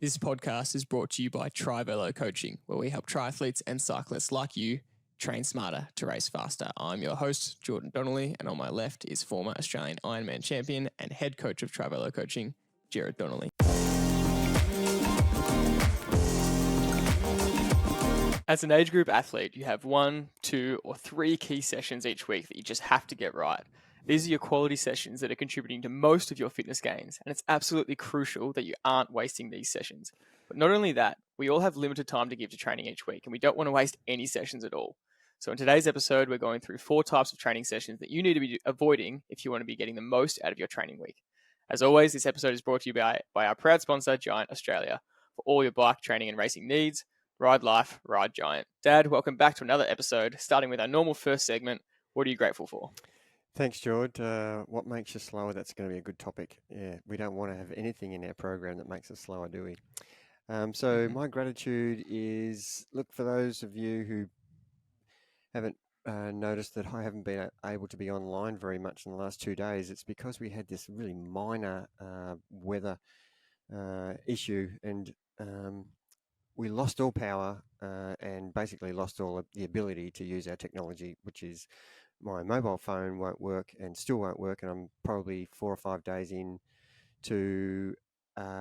This podcast is brought to you by Trivelo Coaching, where we help triathletes and cyclists like you train smarter to race faster. I'm your host, Jordan Donnelly, and on my left is former Australian Ironman Champion and head coach of Trivelo Coaching, Gerard Donnelly. As an age group athlete, you have 1, 2, or 3 key sessions each week that you just have to get right. These are your quality sessions that are contributing to most of your fitness gains, and it's absolutely crucial that you aren't wasting these sessions. But not only that, we all have limited time to give to training each week, and we don't want to waste any sessions at all. So in today's episode, we're going through 4 types of training sessions that you need to be avoiding if you want to be getting the most out of your training week. As always, this episode is brought to you by our proud sponsor, Giant Australia. For all your bike training and racing needs, ride life, ride Giant. Dad, welcome back to another episode, starting with our normal first segment. What are you grateful for? Thanks, George. What makes you slower? That's going to be a good topic. Yeah, we don't want to have anything in our program that makes us slower, do we? So my gratitude is, look, for those of you who haven't noticed that I haven't been able to be online very much in the last 2 days, it's because we had this really minor weather issue, and we lost all power and basically lost all of the ability to use our technology, which is my mobile phone won't work and still won't work, and I'm probably 4 or 5 days in to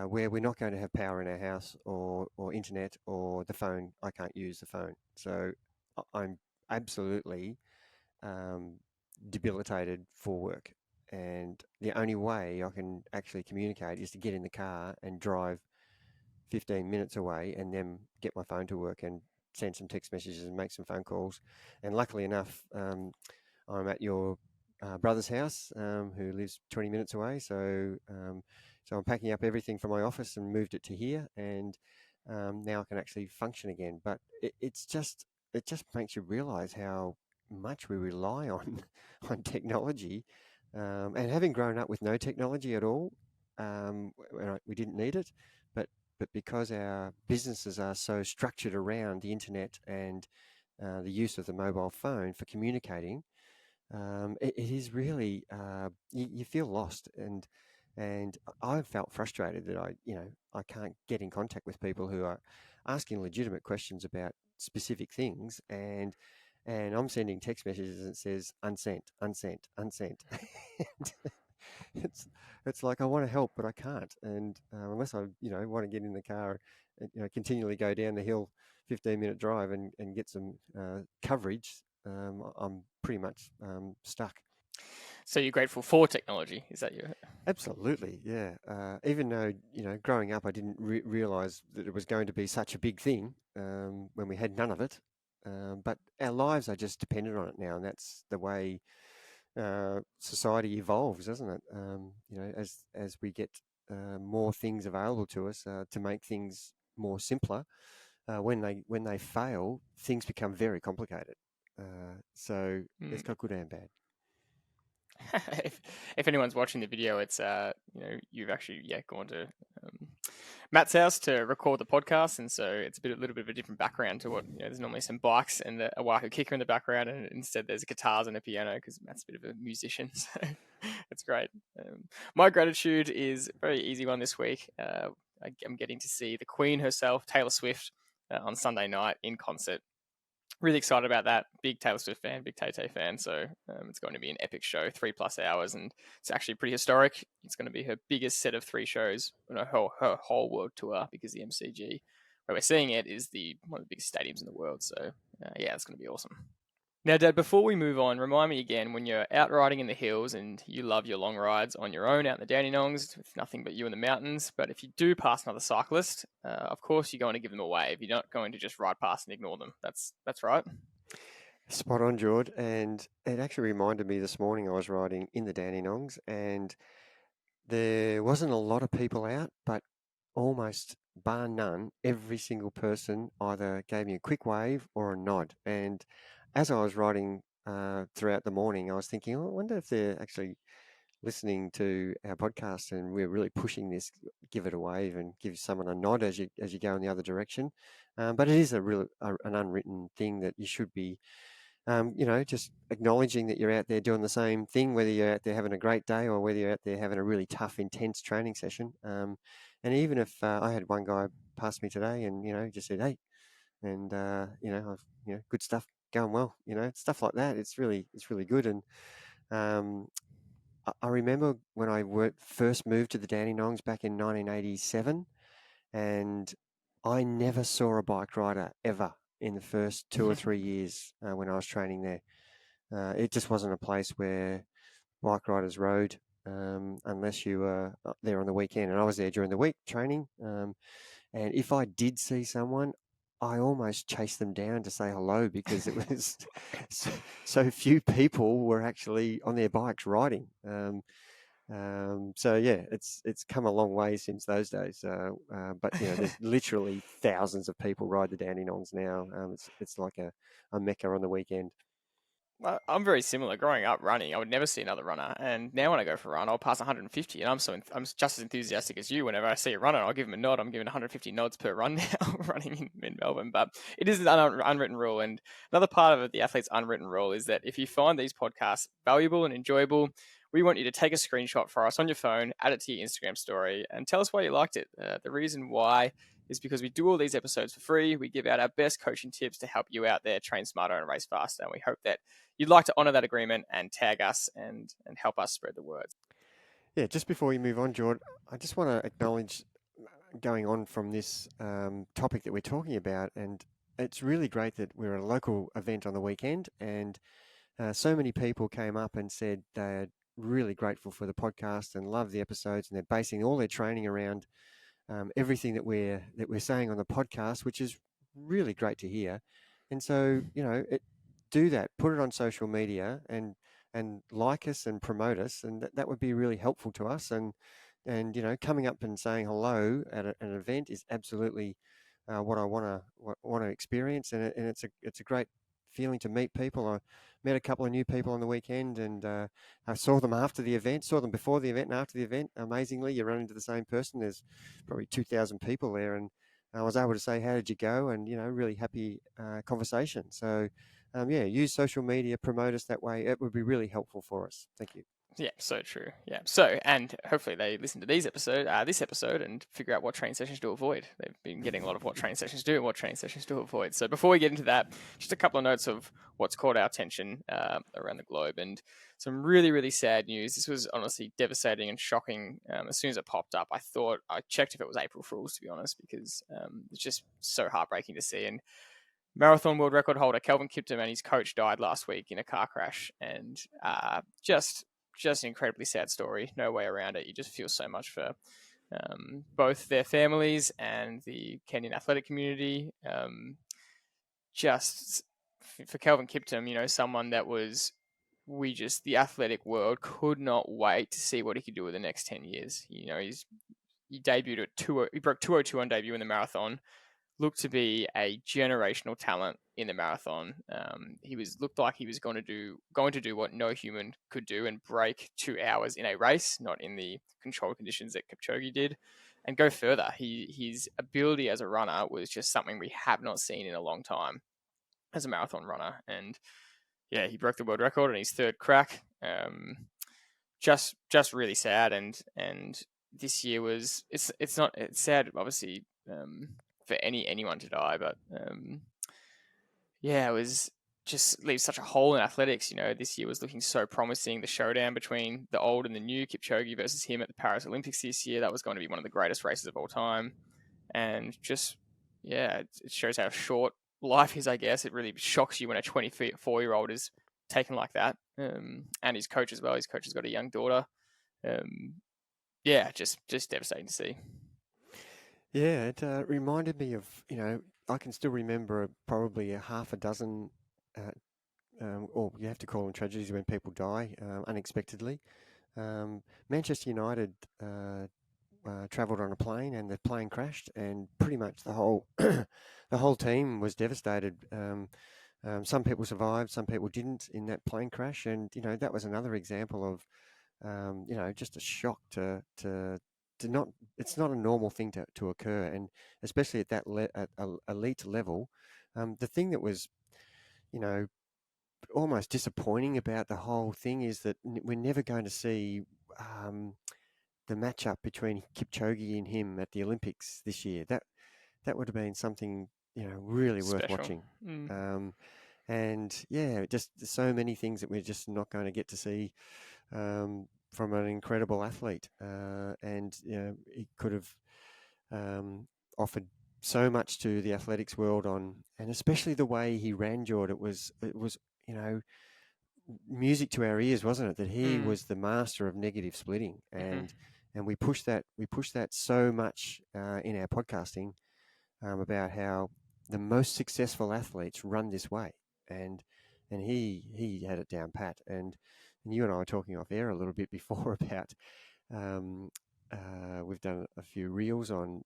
where we're not going to have power in our house or internet, or the phone. I can't use the phone. So I'm absolutely debilitated for work. And the only way I can actually communicate is to get in the car and drive 15 minutes away and then get my phone to work and send some text messages and make some phone calls. And luckily enough, I'm at your brother's house, who lives 20 minutes away. So I'm packing up everything from my office and moved it to here, and now I can actually function again. But it just makes you realise how much we rely on technology, and having grown up with no technology at all, we didn't need it, but because our businesses are so structured around the internet and the use of the mobile phone for communicating, it is really you feel lost, and I felt frustrated that I can't get in contact with people who are asking legitimate questions about specific things, and I'm sending text messages and it says unsent, unsent, unsent. It's like I want to help, but I can't, and unless I want to get in the car and continually go down the hill 15-minute drive and get some coverage, I'm pretty much stuck. So you're grateful for technology? Is that your... Absolutely, yeah. Even though growing up, I didn't realize that it was going to be such a big thing when we had none of it. But our lives are just dependent on it now, and that's the way society evolves, doesn't it? As we get more things available to us to make things more simpler, when they fail, things become very complicated. So it's got good and bad. if anyone's watching the video, it's you've actually gone to Matt's house to record the podcast, and so it's a little bit of a different background to what there's normally some bikes and a Wahoo kicker in the background, and instead there's guitars and a piano because Matt's a bit of a musician, so it's great. My gratitude is a very easy one this week. I'm getting to see the Queen herself, Taylor Swift, on Sunday night in concert. Really excited about that. Big Taylor Swift fan, big Tay-Tay fan. So it's going to be an epic show, 3+ hours, and it's actually pretty historic. It's going to be her biggest set of 3 shows on her whole world tour, because the MCG, where we're seeing it, is one of the biggest stadiums in the world. So it's going to be awesome. Now, Dad, before we move on, remind me again, when you're out riding in the hills and you love your long rides on your own out in the Dandenongs with nothing but you in the mountains, but if you do pass another cyclist, of course you're going to give them a wave. You're not going to just ride past and ignore them. That's right. Spot on, George. And it actually reminded me this morning, I was riding in the Dandenongs and there wasn't a lot of people out, but almost bar none, every single person either gave me a quick wave or a nod. And as I was riding throughout the morning, I was thinking, I wonder if they're actually listening to our podcast and we're really pushing this, give it a wave and give someone a nod as you go in the other direction. But it is an unwritten thing that you should be, just acknowledging that you're out there doing the same thing, whether you're out there having a great day or whether you're out there having a really tough, intense training session. And even if I had one guy pass me today, and just said, "Hey," and I've good stuff going well, stuff like that. It's really good. And um, I remember when I first moved to the Dandenongs back in 1987, and I never saw a bike rider ever in the first 2 or 3 years when I was training there. It just wasn't a place where bike riders rode unless you were there on the weekend. And I was there during the week training. And if I did see someone, I almost chased them down to say hello because it was so few people were actually on their bikes riding. So yeah, it's come a long way since those days. But there's literally thousands of people ride the Dandenongs now. It's like a mecca on the weekend. I'm very similar. Growing up running, I would never see another runner, and now when I go for a run, I'll pass 150, and I'm just as enthusiastic as you. Whenever I see a runner, I'll give him a nod. I'm giving 150 nods per run now, running in Melbourne. But it is an unwritten rule, and another part of the athlete's unwritten rule is that if you find these podcasts valuable and enjoyable, we want you to take a screenshot for us on your phone, add it to your Instagram story, and tell us why you liked it. The reason why is because we do all these episodes for free. We give out our best coaching tips to help you out there train smarter and race faster, and we hope that you'd like to honour that agreement and tag us and help us spread the word. Yeah, just before you move on, George, I just want to acknowledge going on from this topic that we're talking about, and it's really great that we're at a local event on the weekend, and so many people came up and said they're really grateful for the podcast and love the episodes, and they're basing all their training around everything that we're saying on the podcast, which is really great to hear. And so, do that, put it on social media, and like us and promote us, and that would be really helpful to us. And coming up and saying hello at an event is absolutely what I want to experience, and it's a great feeling to meet people. I met a couple of new people on the weekend, and I saw them after the event, saw them before the event and after the event. Amazingly, you run into the same person. There's probably 2,000 people there, and I was able to say, "How did you go?" And really happy conversation. So, yeah, use social media, promote us that way. It would be really helpful for us. Thank you. Yeah, so true. Yeah, so and hopefully they listen to this episode, and figure out what training sessions to avoid. They've been getting a lot of what training sessions do and what training sessions to avoid. So before we get into that, just a couple of notes of what's caught our attention around the globe, and some really really sad news. This was honestly devastating and shocking. As soon as it popped up, I checked if it was April Fools, to be honest, because it's just so heartbreaking to see. And marathon world record holder Kelvin Kiptum and his coach died last week in a car crash, and just an incredibly sad story. No way around it. You just feel so much for both their families and the Kenyan athletic community. Just for Kelvin Kiptum, someone that the athletic world could not wait to see what he could do with the next 10 years. He debuted he broke 2:02 on debut in the marathon. Looked to be a generational talent in the marathon. He looked like he was going to do what no human could do and break 2 hours in a race, not in the controlled conditions that Kipchoge did, and go further. His ability as a runner was just something we have not seen in a long time as a marathon runner. And yeah, he broke the world record on his third crack. Just really sad. And this year it's sad, obviously. For anyone to die, but yeah, it was just leaves such a hole in athletics. This year was looking so promising. The showdown between the old and the new, Kipchoge versus him at the Paris Olympics this year, that was going to be one of the greatest races of all time. And just, yeah, it shows how short life is, I guess. It really shocks you when a 24-year-old is taken like that. And his coach as well. His coach has got a young daughter. Yeah, just devastating to see. Yeah, it reminded me of, I can still remember probably a half a dozen, or you have to call them tragedies when people die unexpectedly. Manchester United travelled on a plane, and the plane crashed, and pretty much the whole the whole team was devastated. Some people survived, some people didn't in that plane crash, and that was another example of just a shock to not. It's not a normal thing to occur, and especially at that at elite level. The thing that was, almost disappointing about the whole thing is that we're never going to see matchup between Kipchoge and him at the Olympics this year. That would have been something, really worth Special. watching. And yeah, just so many things that we're just not going to get to see from an incredible athlete. And he could have offered so much to the athletics world and especially the way he ran, Jordan. It was music to our ears, wasn't it? That he was the master of negative splitting, and we push that so much in our podcasting about how the most successful athletes run this way, and he had it down pat. And you and I were talking off air a little bit before about we've done a few reels on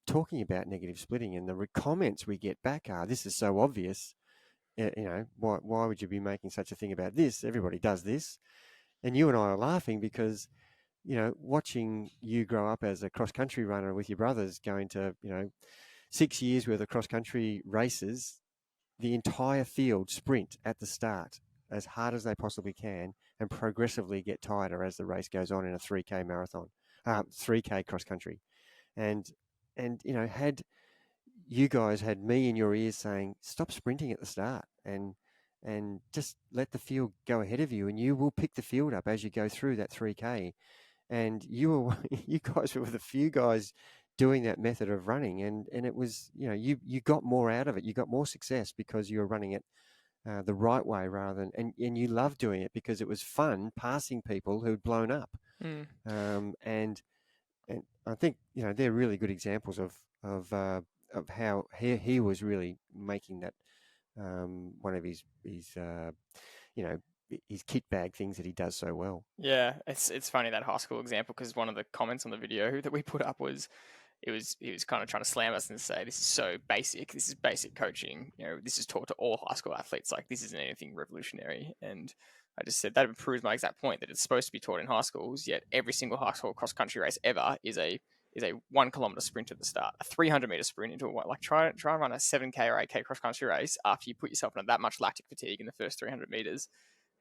talking about negative splitting, and the comments we get back are, "This is so obvious. Why would you be making such a thing about this? Everybody does this." And you and I are laughing because, watching you grow up as a cross-country runner with your brothers going to, 6 years worth of cross-country races, the entire field sprint at the start as hard as they possibly can and progressively get tighter as the race goes on in a 3K marathon, 3K cross-country. And had you guys had me in your ears saying, stop sprinting at the start and just let the field go ahead of you, and you will pick the field up as you go through that 3K. And you guys were the few guys doing that method of running, and it was, you got more out of it. You got more success because you were running it the right way rather than, and you loved doing it because it was fun passing people who'd blown up. And I think, they're really good examples of how he was really making that one of his his kit bag things that he does so well. Yeah, it's funny, that high school example, because one of the comments on the video that we put up was, he was kind of trying to slam us and say, this is so basic. This is basic coaching. This is taught to all high school athletes. Like, this isn't anything revolutionary. And I just said that proves my exact point, that it's supposed to be taught in high schools, yet every single high school cross country race ever is a 1 kilometer sprint at the start, a 300-meter sprint into a, like, try and run a 7K or 8K cross country race after you put yourself under that much lactic fatigue in the first 300 meters.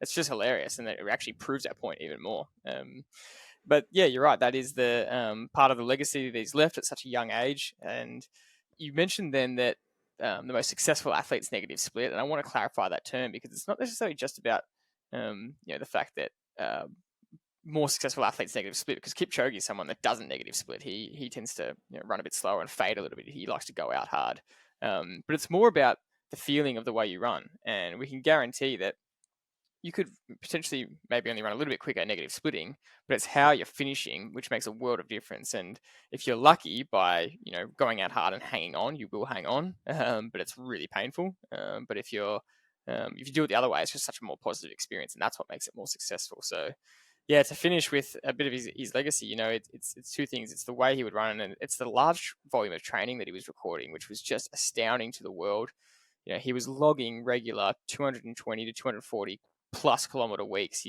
It's just hilarious, and it actually proves that point even more. But yeah, you're right. That is the part of the legacy that he's left at such a young age. And you mentioned then that the most successful athlete's negative split, and I want to clarify that term, because it's not necessarily just about the fact that more successful athletes negative split, because Kipchoge is someone that doesn't negative split. He tends to run a bit slower and fade a little bit. He likes to go out hard, but it's more about the feeling of the way you run, and we can guarantee that you could potentially maybe only run a little bit quicker negative splitting, but it's how you're finishing which makes a world of difference. And if you're lucky by going out hard and hanging on, you will hang on, but it's really painful. But if you do it the other way, it's just such a more positive experience, and that's what makes it more successful. So yeah, to finish with a bit of his legacy, it's two things. It's the way he would run, and it's the large volume of training that he was recording, which was just astounding to the world. He was logging regular 220 to 240 plus kilometer weeks.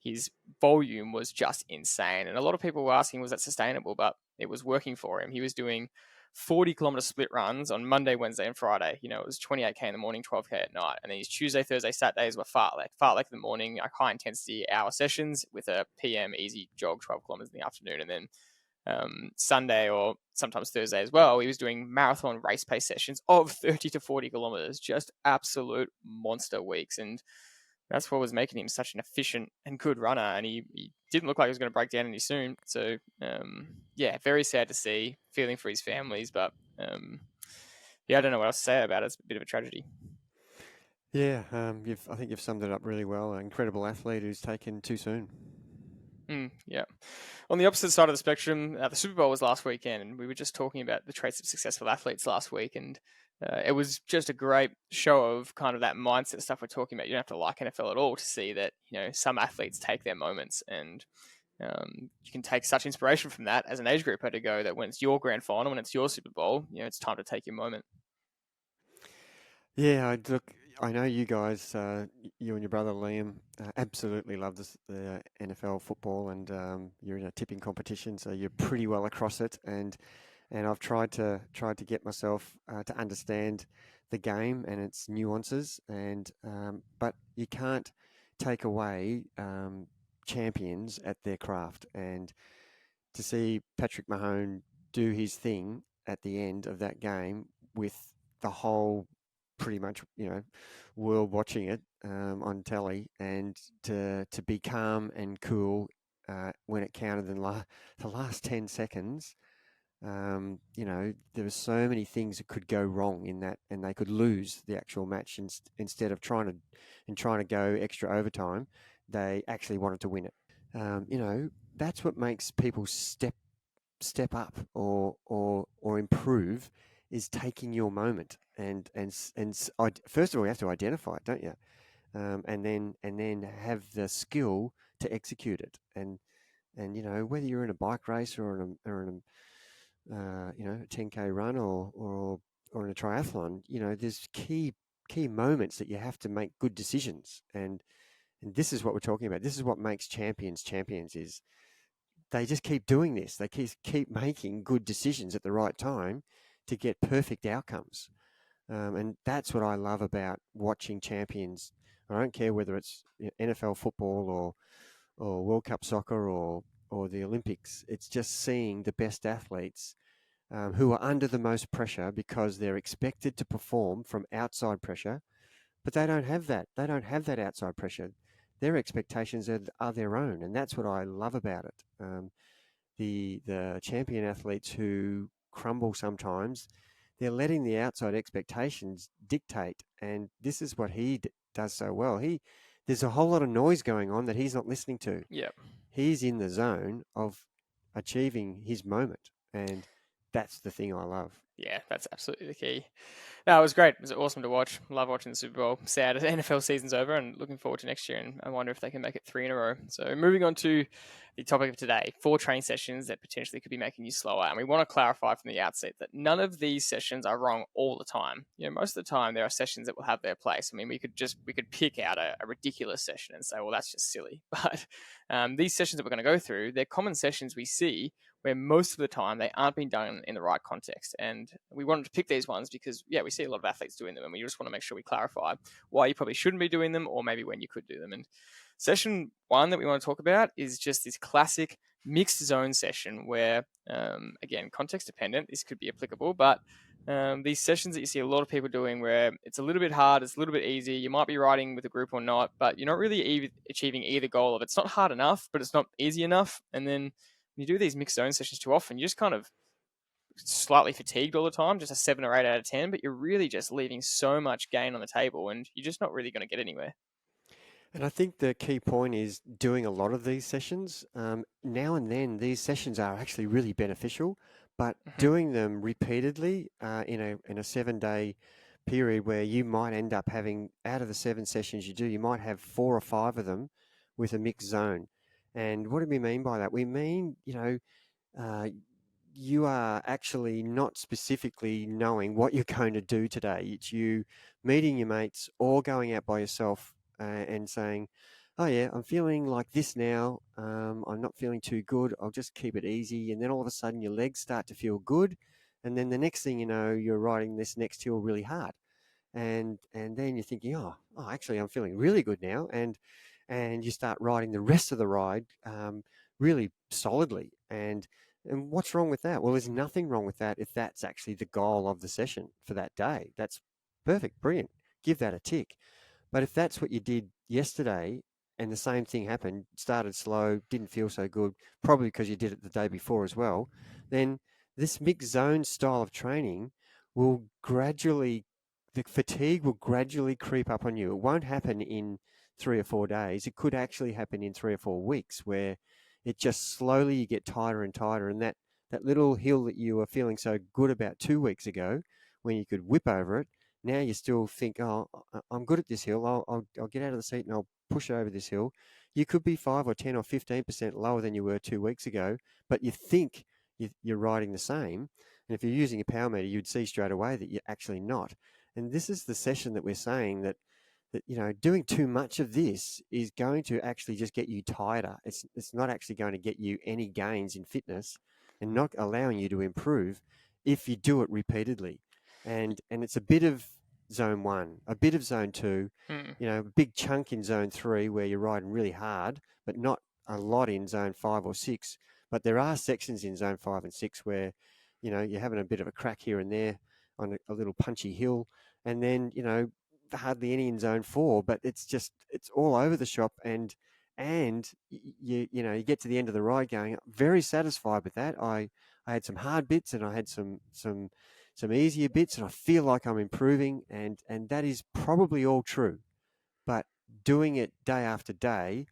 His volume was just insane, and a lot of people were asking, was that sustainable? But it was working for him. He was doing 40-kilometer split runs on Monday, Wednesday, and Friday. It was 28K in the morning, 12K at night, and then his Tuesday, Thursday, Saturdays were fartlek in the morning, high intensity hour sessions with a PM easy jog, 12 kilometers in the afternoon, and then Sunday or sometimes Thursday as well, he was doing marathon race pace sessions of 30 to 40 kilometers, just absolute monster weeks. And that's what was making him such an efficient and good runner. And he didn't look like he was going to break down any soon. So, yeah, very sad to see, feeling for his families. But, yeah, I don't know what else to say about it. It's a bit of a tragedy. Yeah, I think you've summed it up really well. An incredible athlete who's taken too soon. Yeah. On the opposite side of the spectrum, the Superbowl was last weekend, and we were just talking about the traits of successful athletes last week. And it was just a great show of kind of that mindset stuff we're talking about. You don't have to like NFL at all to see that, some athletes take their moments, and you can take such inspiration from that as an age grouper to go that when it's your grand final, when it's your Super Bowl, it's time to take your moment. Yeah, I know you guys, you and your brother Liam, absolutely love the NFL football, and you're in a tipping competition, so you're pretty well across it. And I've tried to get myself to understand the game and its nuances, and but you can't take away champions at their craft. And to see Patrick Mahone do his thing at the end of that game with the whole pretty much, world watching it on telly, and to be calm and cool when it counted in the last 10 seconds. There were so many things that could go wrong in that, and they could lose the actual match instead of trying to go extra overtime. They actually wanted to win it. That's what makes people step up or improve, is taking your moment and first of all you have to identify it, don't you? And then have the skill to execute it. And whether you're in a bike race or in a 10K run or in a triathlon, there's key moments that you have to make good decisions. And this is what we're talking about. This is what makes champions is they just keep doing this. They keep making good decisions at the right time to get perfect outcomes. And that's what I love about watching champions. I don't care whether it's NFL football or World Cup soccer or the Olympics. It's just seeing the best athletes who are under the most pressure because they're expected to perform from outside pressure, but they don't have that. They don't have that outside pressure. Their expectations are their own, and that's what I love about it. The champion athletes who crumble sometimes, they're letting the outside expectations dictate, and this is what he does so well. There's a whole lot of noise going on that he's not listening to. Yep. He's in the zone of achieving his moment, and that's the thing I love. Yeah, that's absolutely the key. No, it was great. It was awesome to watch. Love watching the Super Bowl. Sad the NFL season's over, and looking forward to next year. And I wonder if they can make it 3 in a row. So moving on to the topic of today, 4 training sessions that potentially could be making you slower. And we want to clarify from the outset that none of these sessions are wrong all the time. Most of the time there are sessions that will have their place. I mean, we could pick out a ridiculous session and say, well, that's just silly. But these sessions that we're going to go through, they're common sessions we see where most of the time they aren't being done in the right context. And we wanted to pick these ones because, we see a lot of athletes doing them, and we just want to make sure we clarify why you probably shouldn't be doing them, or maybe when you could do them. And session 1 that we want to talk about is just this classic mixed zone session where, again, context dependent, this could be applicable, but these sessions that you see a lot of people doing where it's a little bit hard, it's a little bit easy, you might be riding with a group or not, but you're not really achieving either goal of it's not hard enough, but it's not easy enough. And then when you do these mixed zone sessions too often, you just kind of slightly fatigued all the time, just a 7 or 8 out of 10, but you're really just leaving so much gain on the table, and you're just not really going to get anywhere. And I think the key point is doing a lot of these sessions. Now and then, these sessions are actually really beneficial, but doing them repeatedly in a 7-day period where you might end up having, out of the 7 sessions you do, you might have 4 or 5 of them with a mixed zone. And what do we mean by that? We mean, you are actually not specifically knowing what you're going to do today. It's you meeting your mates or going out by yourself and saying, oh yeah, I'm feeling like this now. I'm not feeling too good. I'll just keep it easy. And then all of a sudden your legs start to feel good. And then the next thing you know, you're riding this next hill really hard. And then you're thinking, oh, actually I'm feeling really good now. And you start riding the rest of the ride really solidly. And what's wrong with that? Well, there's nothing wrong with that if that's actually the goal of the session for that day. That's perfect, brilliant. Give that a tick. But if that's what you did yesterday and the same thing happened, started slow, didn't feel so good, probably because you did it the day before as well, then this mixed zone style of training will the fatigue will gradually creep up on you. It won't happen in 3 or 4 days. It could actually happen in 3 or 4 weeks, where it just slowly you get tighter and tighter. And that little hill that you were feeling so good about 2 weeks ago, when you could whip over it, now you still think, oh, I'm good at this hill. I'll get out of the seat and I'll push over this hill. You could be 5 or 10 or 15% lower than you were 2 weeks ago, but you think you're riding the same. And if you're using a power meter, you'd see straight away that you're actually not. And this is the session that we're saying that doing too much of this is going to actually just get you tighter. It's not actually going to get you any gains in fitness and not allowing you to improve if you do it repeatedly. And it's a bit of zone 1, a bit of zone 2, a big chunk in zone 3 where you're riding really hard, but not a lot in zone 5 or 6. But there are sections in zone 5 and 6 where, you're having a bit of a crack here and there on a little punchy hill, and then, hardly any in zone 4, but it's all over the shop, and you get to the end of the ride going very satisfied with that. I had some hard bits and I had some easier bits, and I feel like I'm improving, and that is probably all true. But doing it day after day,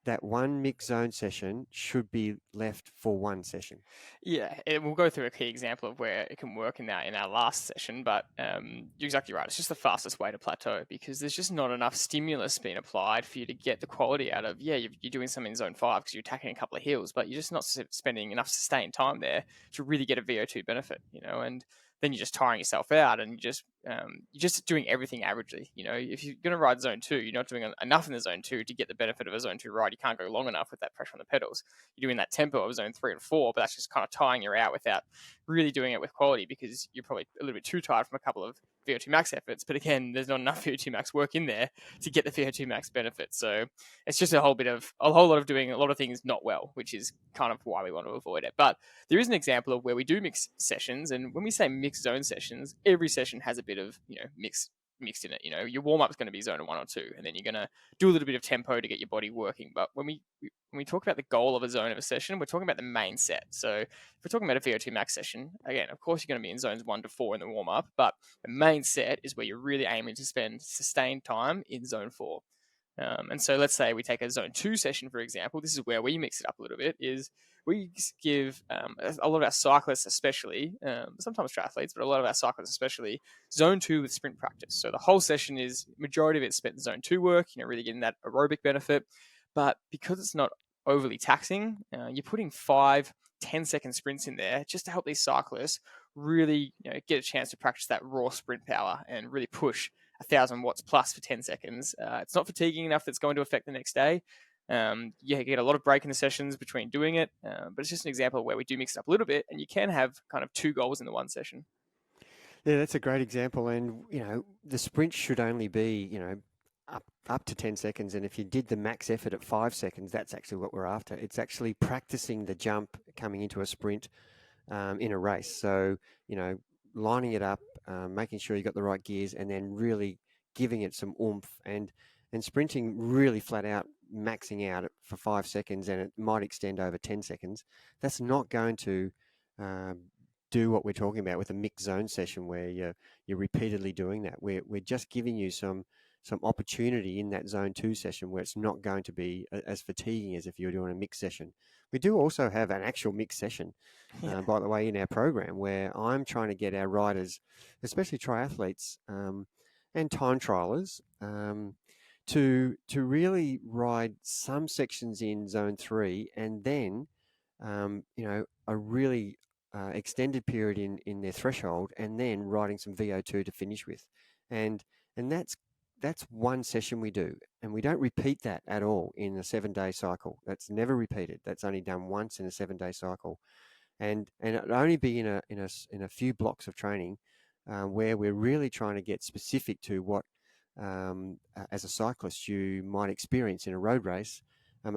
that one mixed zone session should be left for one session. Yeah, we'll go through a key example of where it can work in our last session, but you're exactly right. It's just the fastest way to plateau, because there's just not enough stimulus being applied for you to get the quality out of, you're doing something in zone 5 because you're attacking a couple of hills, but you're just not spending enough sustained time there to really get a VO2 benefit, and then you're just tiring yourself out, and you're just doing everything averagely. If you're going to ride zone 2, you're not doing enough in the zone 2 to get the benefit of a zone 2 ride. You can't go long enough with that pressure on the pedals. You're doing that tempo of zone 3 and 4, but that's just kind of tiring you out without really doing it with quality, because you're probably a little bit too tired from a couple of VO2 max efforts. But again, there's not enough VO2 max work in there to get the VO2 max benefit. So it's just a whole lot of doing a lot of things not well, which is kind of why we want to avoid it. But there is an example of where we do mix sessions, and when we say mixed zone sessions, every session has a bit of mixed in it. Your warm up is going to be zone 1 or 2, and then you're going to do a little bit of tempo to get your body working. But when we talk about the goal of a zone of a session, we're talking about the main set. So if we're talking about a VO2 max session, again, of course, you're going to be in zones 1 to 4 in the warm up, but the main set is where you're really aiming to spend sustained time in zone 4. And so let's say we take a zone 2 session, for example. This is where we mix it up a little bit, is we give a lot of our cyclists, especially, sometimes triathletes, but a lot of our cyclists especially, zone 2 with sprint practice. So the whole session is, majority of it spent in zone 2 work, really getting that aerobic benefit. But because it's not overly taxing, you're putting 5-10-second sprints in there just to help these cyclists really get a chance to practice that raw sprint power and really push 1,000 watts plus for 10 seconds. It's not fatiguing enough that's going to affect the next day. You get a lot of break in the sessions between doing it, but it's just an example where we do mix it up a little bit, and you can have kind of 2 goals in the one session. Yeah, that's a great example. And, the sprint should only be, up to 10 seconds. And if you did the max effort at 5 seconds, that's actually what we're after. It's actually practicing the jump coming into a sprint in a race. So, lining it up, making sure you got the right gears, and then really giving it some oomph, and sprinting really flat out, maxing out for 5 seconds, and it might extend over 10 seconds. That's not going to do what we're talking about with a mixed zone session where you're repeatedly doing that. We're just giving you some opportunity in that zone 2 session where it's not going to be as fatiguing as if you're doing a mixed session. We do also have an actual mixed session, by the way, in our program, where I'm trying to get our riders, especially triathletes and time trialers, to really ride some sections in zone 3, and then a really extended period in their threshold, and then riding some VO2 to finish with, and that's one session we do, and we don't repeat that at all in a 7-day cycle. That's never repeated. That's only done once in a 7-day cycle, and it'll only be in a few blocks of training where we're really trying to get specific to what, as a cyclist, you might experience in a road race.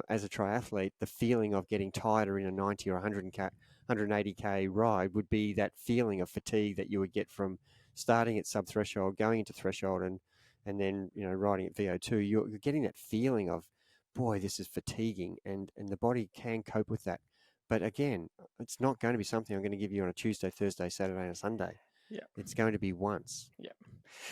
As a triathlete, the feeling of getting tighter in a 90 or 180k ride would be that feeling of fatigue that you would get from starting at sub-threshold, going into threshold, and then riding at VO2. You're getting that feeling of, boy, this is fatiguing, and the body can cope with that. But again, it's not going to be something I'm going to give you on a Tuesday, Thursday, Saturday, and Sunday. Yeah, it's going to be once. Yeah.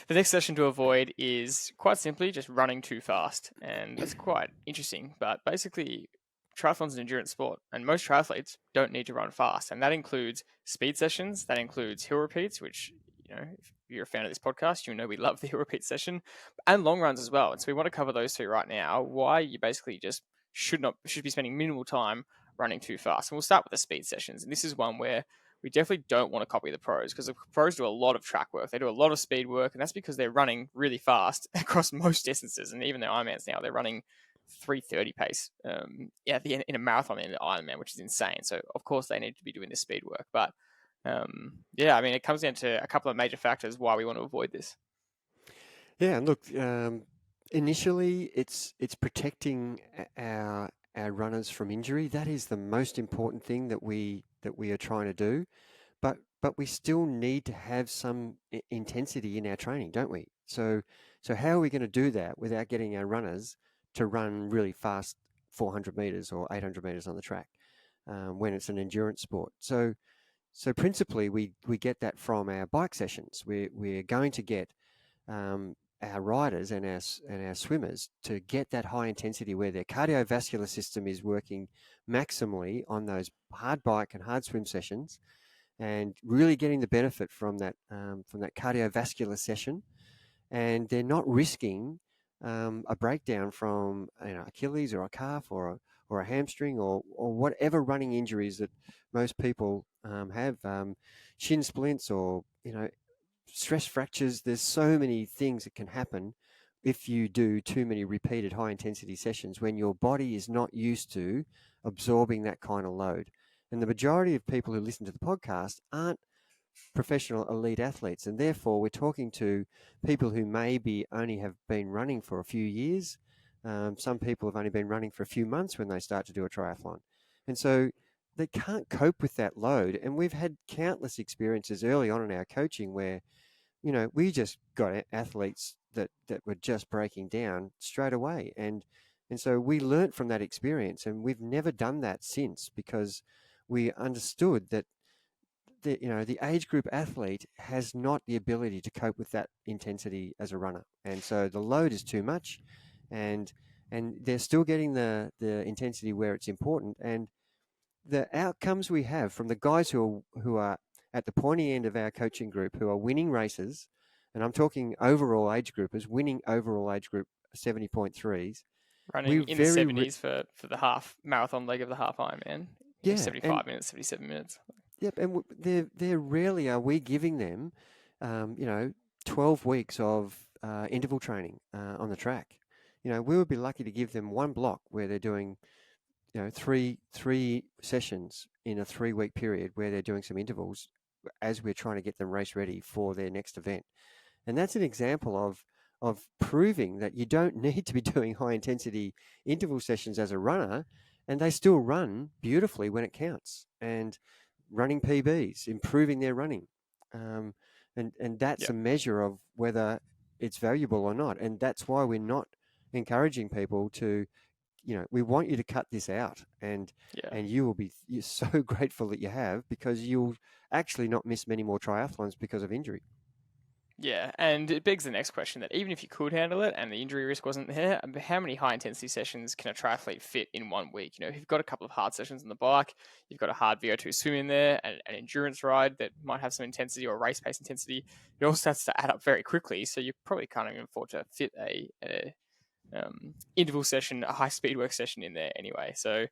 The next session to avoid is quite simply just running too fast, and that's quite interesting. But basically, triathlon's an endurance sport, and most triathletes don't need to run fast, and that includes speed sessions, that includes hill repeats, which, if you're a fan of this podcast, we love the hill repeat session, and long runs as well. And so we want to cover those 2 right now, why you basically just should be spending minimal time running too fast. And we'll start with the speed sessions, and this is one where we definitely don't want to copy the pros, because the pros do a lot of track work. They do a lot of speed work, and that's because they're running really fast across most distances. And even the Ironmans now, they're running 3:30 pace at the end in a marathon in the Ironman, which is insane. So of course they need to be doing the speed work. But it comes down to a couple of major factors why we want to avoid this. Yeah, and look, initially it's protecting our our runners from injury. That is the most important thing that we are trying to do. But we still need to have some intensity in our training, don't we? So how are we going to do that without getting our runners to run really fast 400 meters or 800 meters on the track when it's an endurance sport? So principally, we get that from our bike sessions. We're going to get our riders and our swimmers to get that high intensity where their cardiovascular system is working maximally on those hard bike and hard swim sessions, and really getting the benefit from that cardiovascular session, and they're not risking a breakdown from Achilles or a calf or a hamstring or whatever running injuries that most people have, shin splints or stress fractures. There's so many things that can happen if you do too many repeated high intensity sessions when your body is not used to absorbing that kind of load. And the majority of people who listen to the podcast aren't professional elite athletes, and therefore we're talking to people who maybe only have been running for a few years. Some people have only been running for a few months when they start to do a triathlon, and so they can't cope with that load. And we've had countless experiences early on in our coaching where we just got athletes that were just breaking down straight away, and so we learnt from that experience, and we've never done that since, because we understood that the age group athlete has not the ability to cope with that intensity as a runner, and so the load is too much, and they're still getting the intensity where it's important. And the outcomes we have from the guys who are at the pointy end of our coaching group, who are winning races, and I'm talking overall age groupers, winning overall age group 70.3s, running in the 70s for the half marathon leg of the half Ironman. Yeah, 75 minutes, 77 minutes. Yep, and they're rarely are we giving them, 12 weeks of interval training on the track. We would be lucky to give them one block where they're doing, three sessions in a 3-week period where they're doing some intervals as we're trying to get them race ready for their next event. And that's an example of proving that you don't need to be doing high intensity interval sessions as a runner, and they still run beautifully when it counts, and running PBs, improving their running. And that's a measure of whether it's valuable or not. And that's why we're not encouraging people to, we want you to cut this out, and you're so grateful that you have, because you'll actually not miss many more triathlons because of injury. Yeah, and it begs the next question, that even if you could handle it and the injury risk wasn't there, how many high-intensity sessions can a triathlete fit in 1 week? If you've got a couple of hard sessions on the bike, you've got a hard VO2 swim in there, and an endurance ride that might have some intensity or race pace intensity, it all starts to add up very quickly, so you probably can't even afford to fit a interval session, a high-speed work session in there anyway. So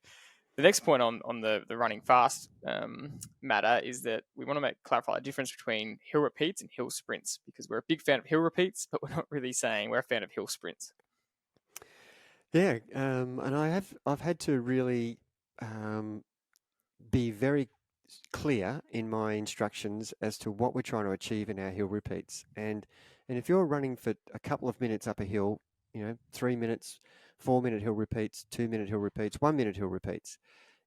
the next point on the running fast matter is that we want to clarify the difference between hill repeats and hill sprints, because we're a big fan of hill repeats, but we're not really saying we're a fan of hill sprints. Yeah, and I've had to really be very clear in my instructions as to what we're trying to achieve in our hill repeats. And if you're running for a couple of minutes up a hill, 3 minutes, 4-minute hill repeats, 2-minute hill repeats, 1-minute hill repeats.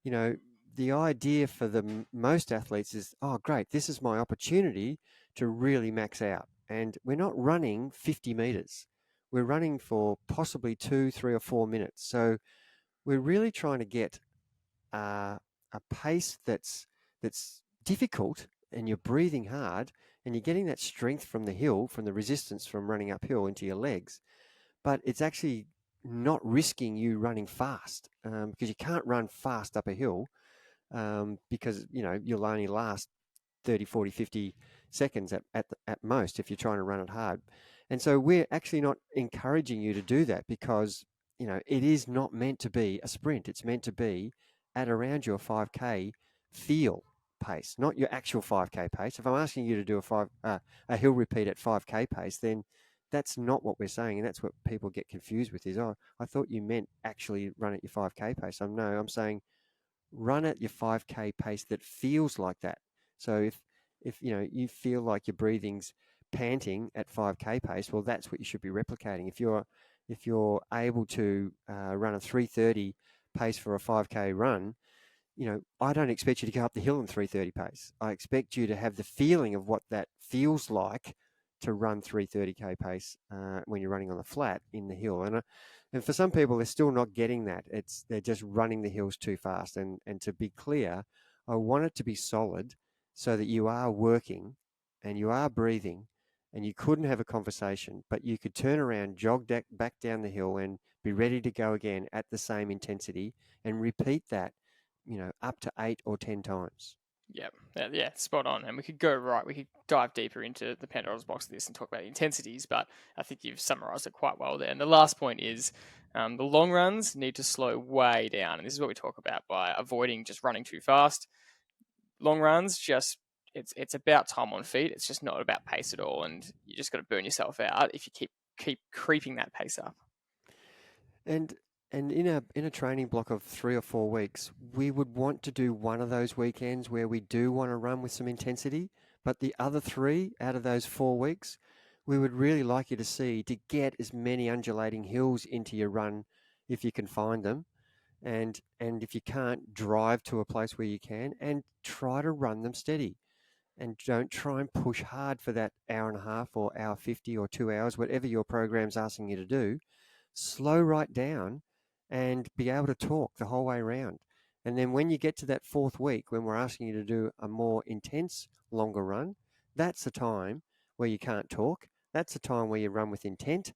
The idea for most athletes is, oh, great, this is my opportunity to really max out. And we're not running 50 meters. We're running for possibly 2, 3, or 4 minutes. So we're really trying to get a pace that's difficult, and you're breathing hard, and you're getting that strength from the hill, from the resistance from running uphill into your legs. But it's actually not risking you running fast, because you can't run fast up a hill, because you'll only last 30, 40, 50 seconds at most if you're trying to run it hard. And so we're actually not encouraging you to do that, because it is not meant to be a sprint. It's meant to be at around your 5K feel pace, not your actual 5K pace. If I'm asking you to do a hill repeat at 5K pace, then that's not what we're saying, and that's what people get confused with, is, oh, I thought you meant actually run at your 5K pace. I'm saying run at your 5K pace that feels like that. So if you feel like your breathing's panting at 5K pace, well, that's what you should be replicating. If you're able to run a 3:30 pace for a 5K run, I don't expect you to go up the hill in 3:30 pace. I expect you to have the feeling of what that feels like to run 3:30K pace when you're running on the flat in the hill. And for some people, they're still not getting that. They're just running the hills too fast. And to be clear, I want it to be solid so that you are working and you are breathing and you couldn't have a conversation, but you could turn around, jog back down the hill and be ready to go again at the same intensity and repeat that, up to 8 or 10 times. Yeah, spot on. And we could dive deeper into the Pandora's box of this and talk about the intensities, but I think you've summarized it quite well there. And the last point is the long runs need to slow way down. And this is what we talk about by avoiding just running too fast. Long runs, it's about time on feet. It's just not about pace at all. And you just got to burn yourself out if you keep creeping that pace up. And in a training block of 3 or 4 weeks, we would want to do one of those weekends where we do want to run with some intensity, but the other 3 out of those 4 weeks, we would really like you to get as many undulating hills into your run if you can find them. And if you can't, drive to a place where you can and try to run them steady. And don't try and push hard for that hour and a half or hour 50 or 2 hours, whatever your program's asking you to do. Slow right down and be able to talk the whole way around. And then when you get to that 4th week, when we're asking you to do a more intense, longer run, that's the time where you can't talk. That's the time where you run with intent.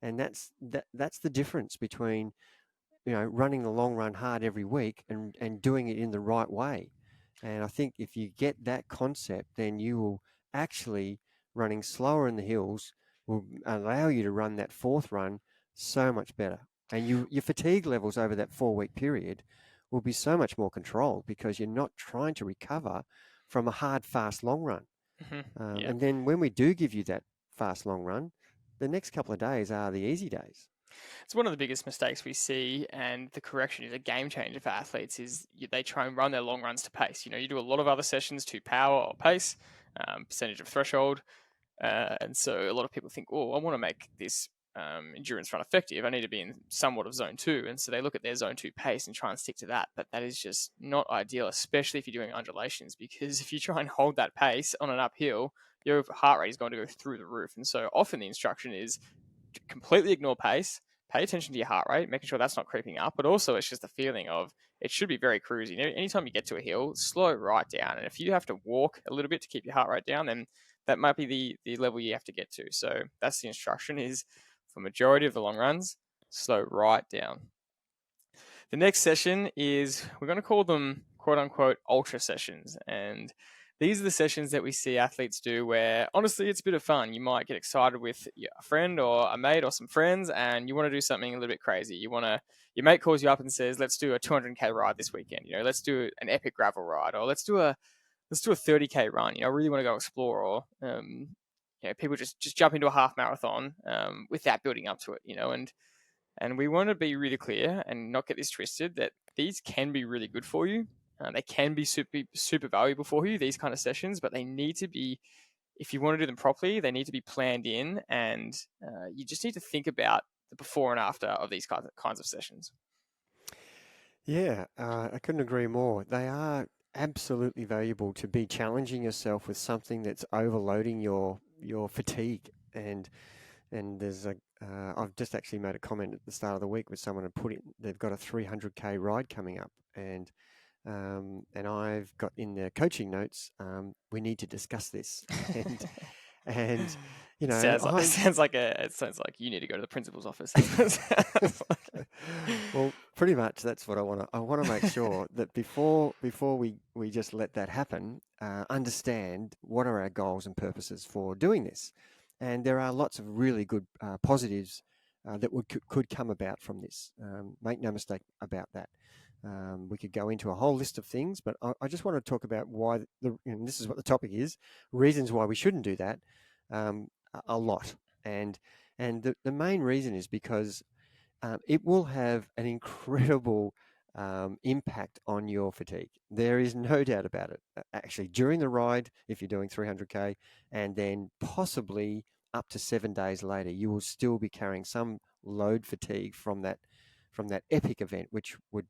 And that's the difference between, running the long run hard every week and doing it in the right way. And I think if you get that concept, then you will actually, running slower in the hills will allow you to run that 4th run so much better. And your fatigue levels over that 4-week period will be so much more controlled because you're not trying to recover from a hard, fast long run. Mm-hmm. And then when we do give you that fast long run, the next couple of days are the easy days. It's one of the biggest mistakes we see, and the correction is a game changer for athletes. Is they try and run their long runs to pace. You do a lot of other sessions to power or pace, percentage of threshold, and so a lot of people think, oh, I want to make this endurance run effective. I need to be in somewhat of zone 2, and so they look at their zone 2 pace and try and stick to that. But that is just not ideal, especially if you're doing undulations, because if you try and hold that pace on an uphill, your heart rate is going to go through the roof. And so often the instruction is completely ignore pace, pay attention to your heart rate, making sure that's not creeping up, but also it's just the feeling of it should be very cruisy. Anytime you get to a hill, slow right down. And if you have to walk a little bit to keep your heart rate down, then that might be the level you have to get to. So that's the instruction, is for majority of the long runs, slow right down. The next session is, we're going to call them quote unquote ultra sessions. And these are the sessions that we see athletes do where, honestly, it's a bit of fun. You might get excited with a friend or a mate or some friends, and you want to do something a little bit crazy. Your mate calls you up and says, let's do a 200K ride this weekend. Let's do an epic gravel ride, or let's do a 30K run. I really want to go explore, or people just jump into a half marathon without building up to it. And we want to be really clear and not get this twisted, that these can be really good for you. They can be super valuable for you, these kind of sessions, but they need to be, if you want to do them properly, they need to be planned in, and you just need to think about the before and after of these kinds of sessions. Yeah, I couldn't agree more. They are absolutely valuable to be challenging yourself with something that's overloading your fatigue. And there's I've just actually made a comment at the start of the week with someone and they've got a 300K ride coming up, and I've got in the coaching notes, we need to discuss this. And sounds like you need to go to the principal's office. Well, pretty much that's what I want to. I want to make sure that before we just let that happen, understand what are our goals and purposes for doing this. And there are lots of really good positives that could come about from this. Make no mistake about that. We could go into a whole list of things, but I just want to talk about why, and this is what the topic is, reasons why we shouldn't do that a lot. And the main reason is because it will have an incredible impact on your fatigue. There is no doubt about it. Actually, during the ride, if you're doing 300K, and then possibly up to 7 days later, you will still be carrying some load fatigue from that from that epic event, which would,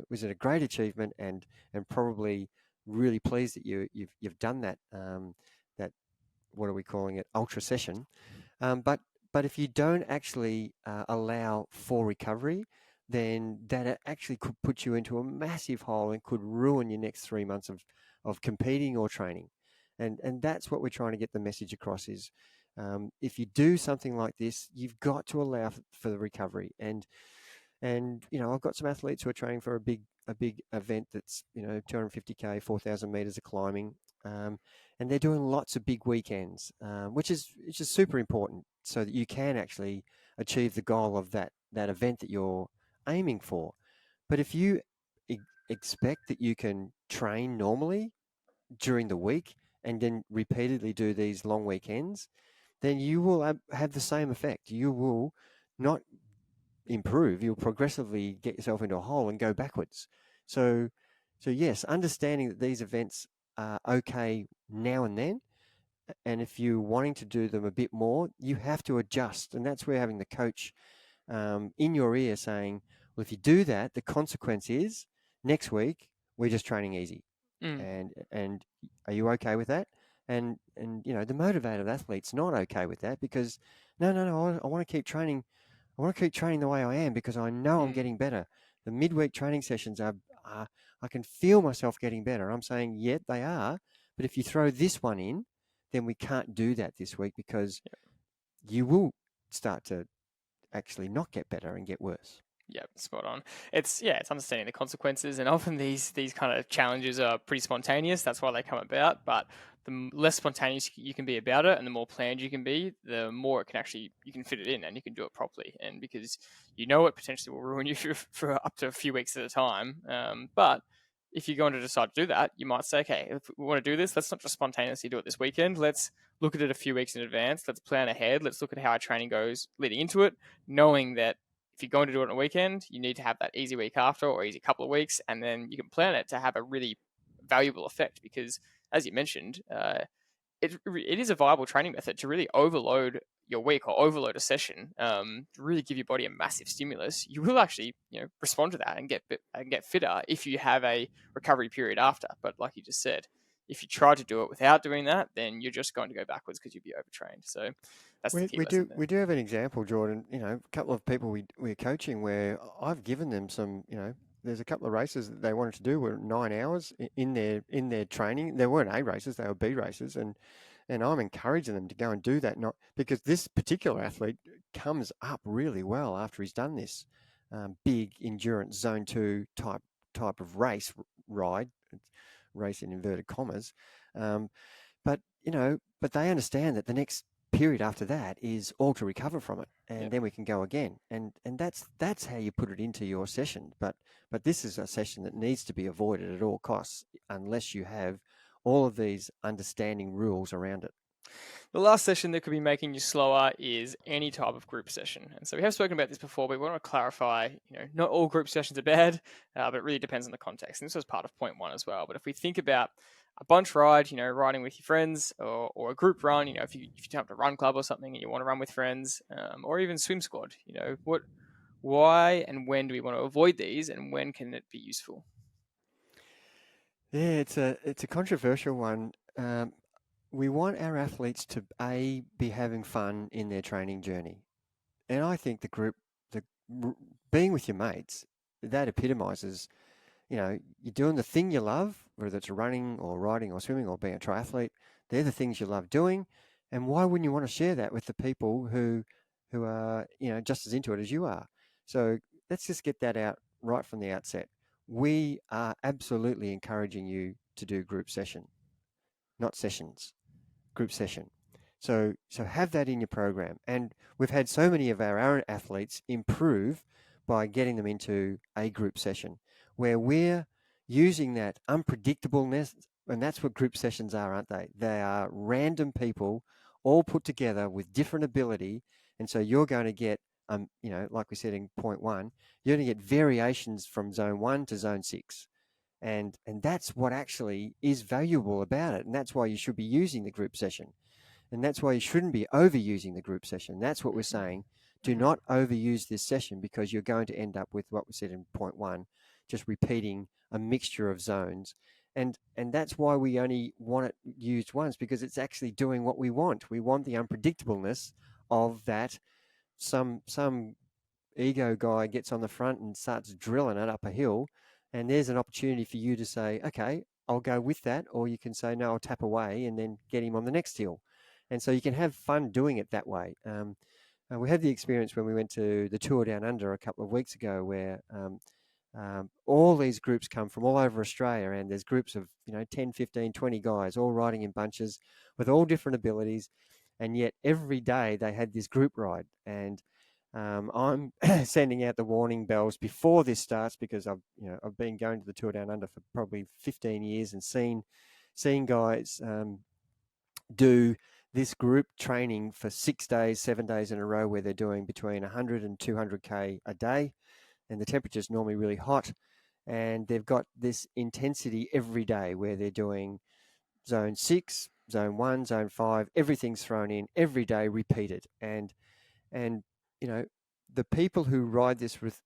was a great achievement, and probably really pleased that you've done that, that, what are we calling it, ultra session. But if you don't actually allow for recovery, then that actually could put you into a massive hole and could ruin your next 3 months of competing or training. And that's what we're trying to get the message across is, if you do something like this, you've got to allow for the recovery. And I've got some athletes who are training for a big event that's 250k, 4,000 meters of climbing, and they're doing lots of big weekends, which is super important, so that you can actually achieve the goal of that event that you're aiming for. But if you expect that you can train normally during the week and then repeatedly do these long weekends, then you will have the same effect. You will not improve. You'll progressively get yourself into a hole and go backwards. So yes, understanding that these events are okay now and then, and if you're wanting to do them a bit more, you have to adjust. And that's where having the coach in your ear saying, well, if you do that, the consequence is next week we're just training easy. And are you okay with that? And the motivated athlete's not okay with that, because no, I want to keep training. I want to keep training the way I am, because I know I'm getting better. The midweek training sessions are I can feel myself getting better. I'm saying, yeah, they are. But if you throw this one in, then we can't do that this week, because you will start to actually not get better and get worse. Yeah, spot on. It's understanding the consequences, and often these kind of challenges are pretty spontaneous. That's why they come about. But the less spontaneous you can be about it, and the more planned you can be, the more it can you can fit it in, and you can do it properly. And because it potentially will ruin you for up to a few weeks at a time. But if you're going to decide to do that, you might say, okay, if we want to do this, let's not just spontaneously do it this weekend. Let's look at it a few weeks in advance. Let's plan ahead. Let's look at how our training goes leading into it, knowing that if you're going to do it on a weekend, you need to have that easy week after, or easy couple of weeks, and then you can plan it to have a really valuable effect. Because, as you mentioned, it is a viable training method to really overload your week or overload a session, to really give your body a massive stimulus. You will actually respond to that and get fitter if you have a recovery period after. But like you just said, if you try to do it without doing that, then you're just going to go backwards because you'll be overtrained. So that's the key lesson there. We do have an example, Jordan. A couple of people we're coaching where I've given them some. There's a couple of races that they wanted to do were 9 hours in their training. There weren't A races; they were B races, and I'm encouraging them to go and do that. Not because this particular athlete comes up really well after he's done this big endurance zone 2 type of race in inverted commas, but they understand that the next period after that is all to recover from it, and then we can go again, and that's how you put it into your session. But this is a session that needs to be avoided at all costs unless you have all of these understanding rules around it. The last session that could be making you slower is any type of group session. And so we have spoken about this before, but we want to clarify, not all group sessions are bad, but it really depends on the context. And this was part of point 1 as well. But if we think about a bunch ride, riding with your friends, or a group run, if you turn up to run club or something and you want to run with friends, or even swim squad, why and when do we want to avoid these, and when can it be useful? Yeah, it's a controversial one. We want our athletes to be having fun in their training journey, and I think being with your mates, that epitomizes, you're doing the thing you love, whether it's running or riding or swimming or being a triathlete. They're the things you love doing, and why wouldn't you want to share that with the people who are just as into it as you are? So let's just get that out right from the outset. We are absolutely encouraging you to do group session, not sessions. Group session. So have that in your program. And we've had so many of our own athletes improve by getting them into a group session where we're using that unpredictableness. And that's what group sessions are, aren't they? They are random people all put together with different ability. And so you're going to get, like we said in point 1, you're going to get variations from zone 1 to zone 6. And that's what actually is valuable about it. And that's why you should be using the group session. And that's why you shouldn't be overusing the group session. That's what we're saying. Do not overuse this session, because you're going to end up with what we said in point 1, just repeating a mixture of zones. And that's why we only want it used once, because it's actually doing what we want. We want the unpredictableness of that. Some ego guy gets on the front and starts drilling it up a hill, and there's an opportunity for you to say, okay, I'll go with that, or you can say, no, I'll tap away and then get him on the next hill. And so you can have fun doing it that way. We had the experience when we went to the Tour Down Under a couple of weeks ago, where all these groups come from all over Australia, and there's groups of 10, 15, 20 guys all riding in bunches with all different abilities, and yet every day they had this group ride. And I'm sending out the warning bells before this starts, because I've been going to the Tour Down Under for probably 15 years and seen guys do this group training for 6 days, 7 days in a row, where they're doing between 100 and 200k a day, and the temperature's normally really hot, and they've got this intensity every day where they're doing zone 6, zone 1, zone 5, everything's thrown in every day, repeated. And the people who ride this with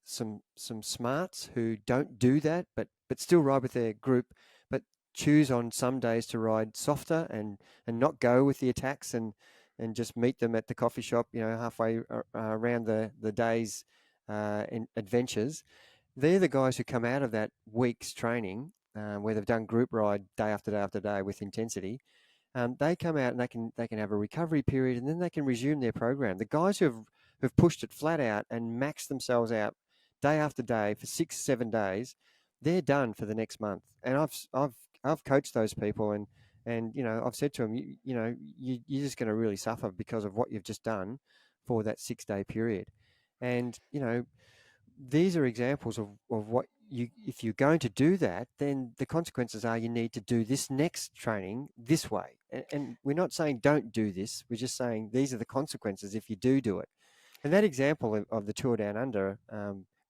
some smarts, who don't do that, but still ride with their group, but choose on some days to ride softer and not go with the attacks, and just meet them at the coffee shop, halfway around the day's adventures. They're the guys who come out of that week's training, where they've done group ride day after day after day with intensity. They come out and they can have a recovery period, and then they can resume their program. The guys who've pushed it flat out and maxed themselves out day after day for 6, 7 days, they're done for the next month. And I've coached those people, and I've said to them, you're just going to really suffer because of what you've just done for that 6-day period. And these are examples of what if you're going to do that, then the consequences are you need to do this next training this way. And we're not saying don't do this. We're just saying these are the consequences if you do it. And that example of the Tour Down Under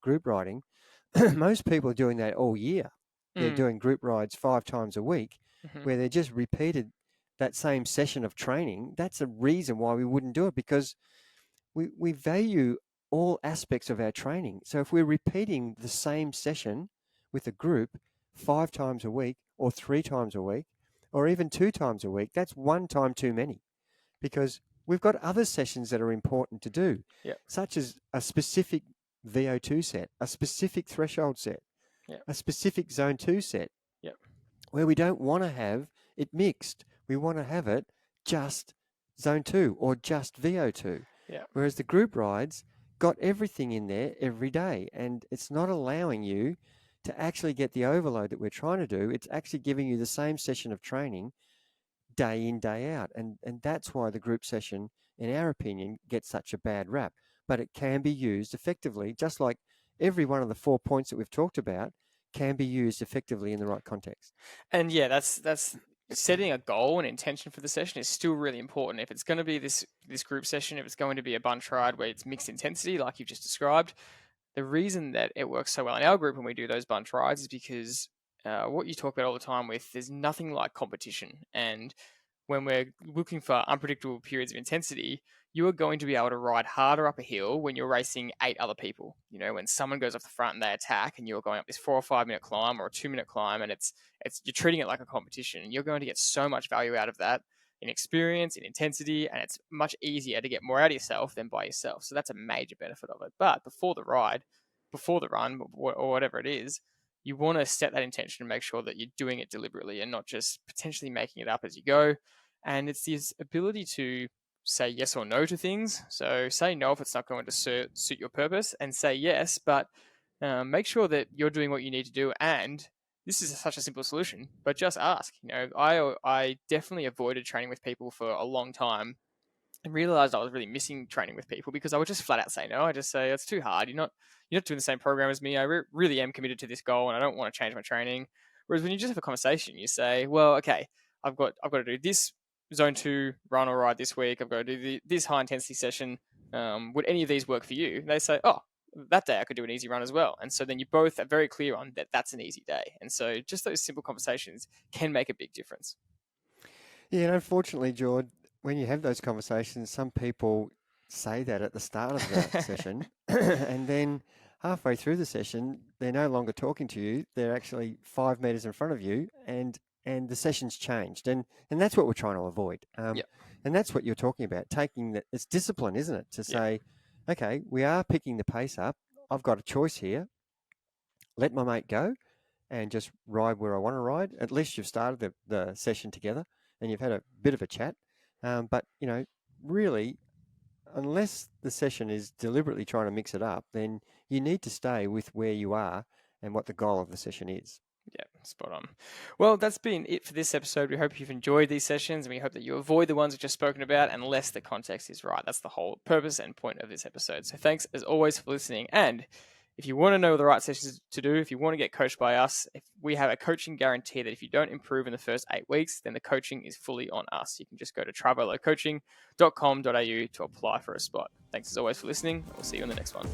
group riding, most people are doing that all year. They're doing group rides 5 times a week, where they just repeated that same session of training. That's a reason why we wouldn't do it, because we value all aspects of our training. So if we're repeating the same session with a group 5 times a week, or 3 times a week, or even 2 times a week, that's 1 time too many, because we've got other sessions that are important to do, such as a specific VO2 set, a specific threshold set, a specific zone 2 set, where we don't want to have it mixed. We want to have it just zone 2 or just VO2. Whereas the group rides got everything in there every day, and it's not allowing you to actually get the overload that we're trying to do. It's actually giving you the same session of training day in, day out. And that's why the group session, in our opinion, gets such a bad rap. But it can be used effectively, just like every one of the 4 points that we've talked about can be used effectively in the right context. And that's setting a goal and intention for the session is still really important. If it's going to be this group session, if it's going to be a bunch ride where it's mixed intensity, like you've just described, the reason that it works so well in our group when we do those bunch rides is because what you talk about all the time with, there's nothing like competition. And when we're looking for unpredictable periods of intensity, you are going to be able to ride harder up a hill when you're racing 8 other people. When someone goes off the front and they attack, and you're going up this 4 or 5 minute climb or a 2-minute climb, and it's you're treating it like a competition. You're going to get so much value out of that in experience, in intensity, and it's much easier to get more out of yourself than by yourself. So that's a major benefit of it. But before the ride, before the run, or whatever it is, you want to set that intention and make sure that you're doing it deliberately and not just potentially making it up as you go. And it's this ability to say yes or no to things. So say no if it's not going to suit your purpose, and say yes, but make sure that you're doing what you need to do. And this is such a simple solution, but just ask. I definitely avoided training with people for a long time, and realized I was really missing training with people because I would just flat out say no. I just say, it's too hard. You're not doing the same program as me. I really am committed to this goal, and I don't want to change my training. Whereas when you just have a conversation, you say, well, okay, I've got to do this zone 2 run or ride this week. I've got to do this high intensity session. Would any of these work for you? And they say, oh, that day I could do an easy run as well. And so then you both are very clear on that that's an easy day. And so just those simple conversations can make a big difference. Yeah, and unfortunately, George, when you have those conversations, some people say that at the start of the session, and then halfway through the session, they're no longer talking to you. They're actually 5 meters in front of you, and the session's changed. And that's what we're trying to avoid. And that's what you're talking about, taking that. It's discipline, isn't it? To say, okay, we are picking the pace up. I've got a choice here. Let my mate go and just ride where I want to ride. At least you've started the session together and you've had a bit of a chat. But, really, unless the session is deliberately trying to mix it up, then you need to stay with where you are and what the goal of the session is. Yeah, spot on. Well, that's been it for this episode. We hope you've enjoyed these sessions, and we hope that you avoid the ones we've just spoken about unless the context is right. That's the whole purpose and point of this episode. So thanks, as always, for listening. And if you want to know the right sessions to do, if you want to get coached by us, if we have a coaching guarantee that if you don't improve in the first 8 weeks, then the coaching is fully on us. You can just go to triathloncoaching.com.au to apply for a spot. Thanks, as always, for listening. We'll see you in the next one.